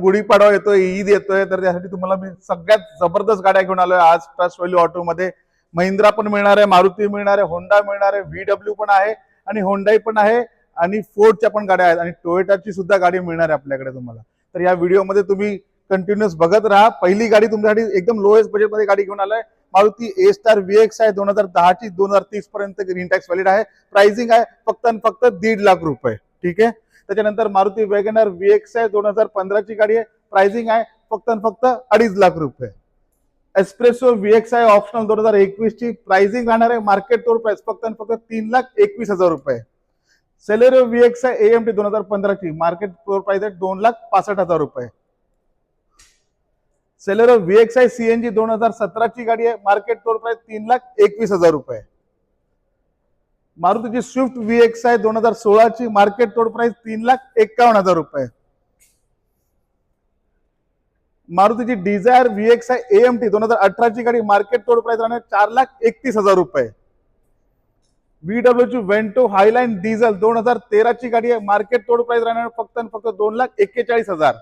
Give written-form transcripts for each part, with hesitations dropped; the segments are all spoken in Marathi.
गुढीपाडवा येतोय, ईद येतोय, तर त्यासाठी तुम्हाला मी सगळ्यात जबरदस्त गाड्या घेऊन आलोय आज ट्रस्ट व्हॅल्यू ऑटो मध्ये. महिंद्रा पण मिळणार आहे, मारुती मिळणार आहे, होंडा मिळणार आहे, VW पण आहे आणि होंडाई पण आहे आणि फोर्डच्या पण गाड्या आहेत आणि टोयोटाची सुद्धा गाडी मिळणार आहे आपल्याकडे तुम्हाला. तर या व्हिडिओमध्ये तुम्ही कंटिन्युअस बघत राहा. पहिली गाडी तुमच्यासाठी एकदम लोएस्ट बजेटमध्ये गाडी घेऊन आलोय. मारुती A-Star VX आहे 2010 ची, 2030 पर्यंत ग्रीन टॅक्स व्हॅलिड आहे. प्राइसिंग आहे फक्त आणि फक्त 1.5 लाख रुपये. ठीक आहे. त्याच्यानंतर मारुती वॅगनर VX आहे 2015 ची गाडी आहे. प्राइसिंग आहे फक्त आणि फक्त 2.5 लाख रुपये. एस्प्रेसो VX आहे ऑप्शनल 2021 ची. प्राइसिंग राहणार आहे मार्केट टोल प्राइस फक्त आणि फक्त 3,21,000 रुपये. सेलेरिओ VX आहे AMT 2015 ची. मार्केट टोल प्राइस आहे 2,65,000 रुपये. सेलेरिओ VX आहे CNG 2017 ची गाडी आहे. मार्केट टोल प्राइस 3,21,000 रुपये. मारुतीची स्विफ्ट VX आहे 2016 ची. मार्केट टोल प्राइस 3,51,000 रुपये. मारुतीची डिझायर VX आहे AMT 2018 ची गाडी. मार्केट टोल प्राइस राहणार 4,31,000 रुपये. VW ची वेंटो हायलाईन डिझेल 2013 ची गाडी आहे. मार्केट टोल प्राइस राहणार फक्त आणि फक्त 2,41,000.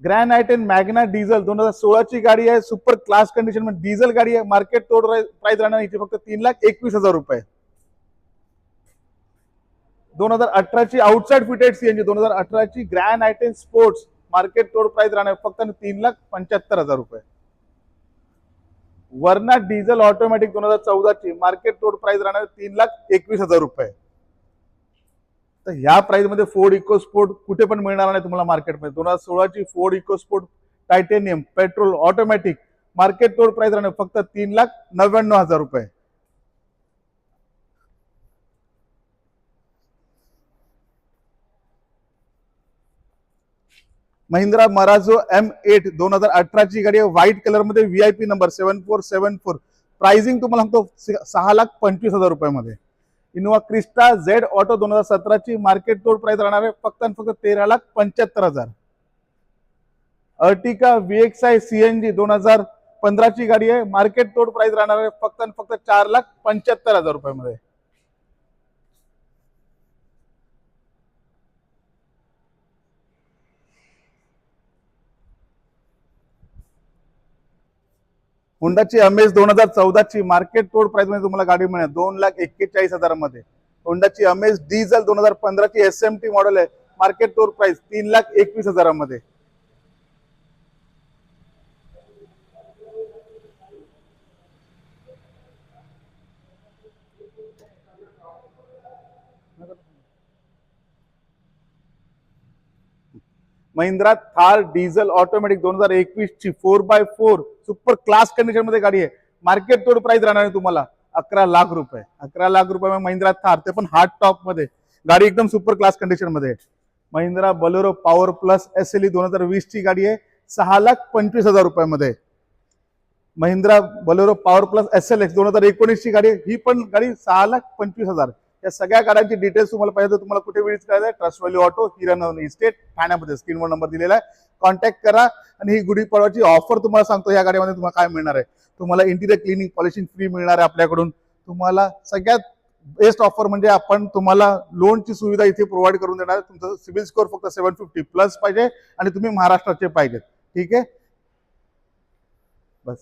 ग्रँड आयटेन मॅग्ना डिझेल 2016 ची गाडी आहे. सुपर क्लास कंडिशन मध्ये डिझेल गाडी आहे. मार्केट टोल प्राइस राहणार याची फक्त 3,21,000 रुपये. 2018 ची आउटसाइड फिटेड CNG 2018 ची grand आयटेन sports. Market toll price राहणार फक्त 3,75,000 रुपये. वर्ना डिझेल ऑटोमॅटिक 2014 ची. मार्केट टोल प्राइस राहणार 3,21,000 रुपये. तर ह्या प्राइस मध्ये फोर्ड इकोस्पोर्ट कुठे पण मिळणार नाही तुम्हाला मार्केटमध्ये. 2016 ची Ford EcoSport titanium petrol automatic. Market toll price राहणार फक्त 3,99,000 रुपये. महिंद्रा मराझो M8 2018 ची गाडी आहे. व्हाईट कलर मध्ये VIP नंबर 7474. प्राइसिंग तुम्हाला सांगतो 6,25,000 रुपयामध्ये. इनोवा क्रिस्टा Z ऑटो 2017 ची. मार्केट टोल प्राइस राहणार आहे फक्त आणि फक्त 13,75,000. अर्टिका VX आहे CNG 2015 ची गाडी आहे. मार्केट टोल प्राइस राहणार आहे फक्त आणि फक्त 4,75,000 रुपयामध्ये. होंडाची अमेज 2014 ची. मार्केट टोल प्राइस मध्ये तुम्हाला गाडी मिळेल 2,41,000 मध्ये. होंडाची अमेज डिझेल 2015 ची SMT मॉडेल आहे. मार्केट टोल प्राइस 3,21,000 मध्ये. महिंद्रा थार डिझेल ऑटोमॅटिक 2021 ची 4x4 सुपर क्लास कंडिशन मध्ये गाडी आहे. मार्केट टोल प्राइस राहणार आहे तुम्हाला 11 लाख रुपये. 11 लाख रुपये महिंद्रा थार, ते पण हार्ड टॉप मध्ये. गाडी एकदम सुपर क्लास कंडिशन मध्ये. Mahindra Bolero power plus SLE 2020 ची गाडी आहे 6,25,000 रुपयामध्ये. Mahindra Bolero power plus SLX 2019 ची गाडी आहे. ही पण गाडी 6,25,000. या सगळ्या गाड्यांची डिटेल्स तुम्हाला पाहिजे तर तुम्हाला कुठे विजिट करायचं आहे? ट्रस्ट व्हॅल्यू ऑटो, हिरन इस्टेट, ठाण्यामध्ये. स्क्रीनवर नंबर दिलेला आहे, कॉन्टॅक्ट करा. आणि ही गुढीपाडवाची ऑफर तुम्हाला सांगतो या गाडीमध्ये तुम्हाला काय मिळणार आहे. तुम्हाला इंटिरियर क्लिनिंग पॉलिशिंग फ्री मिळणार आहे आपल्याकडून. तुम्हाला सगळ्यात बेस्ट ऑफर म्हणजे आपण तुम्हाला लोनची सुविधा इथे प्रोव्हाइड करून देणार आहे. तुमचं सिबिल स्कोअर फक्त 750 प्लस पाहिजे आणि तुम्ही महाराष्ट्राचे पाहिजे. ठीक आहे, बस.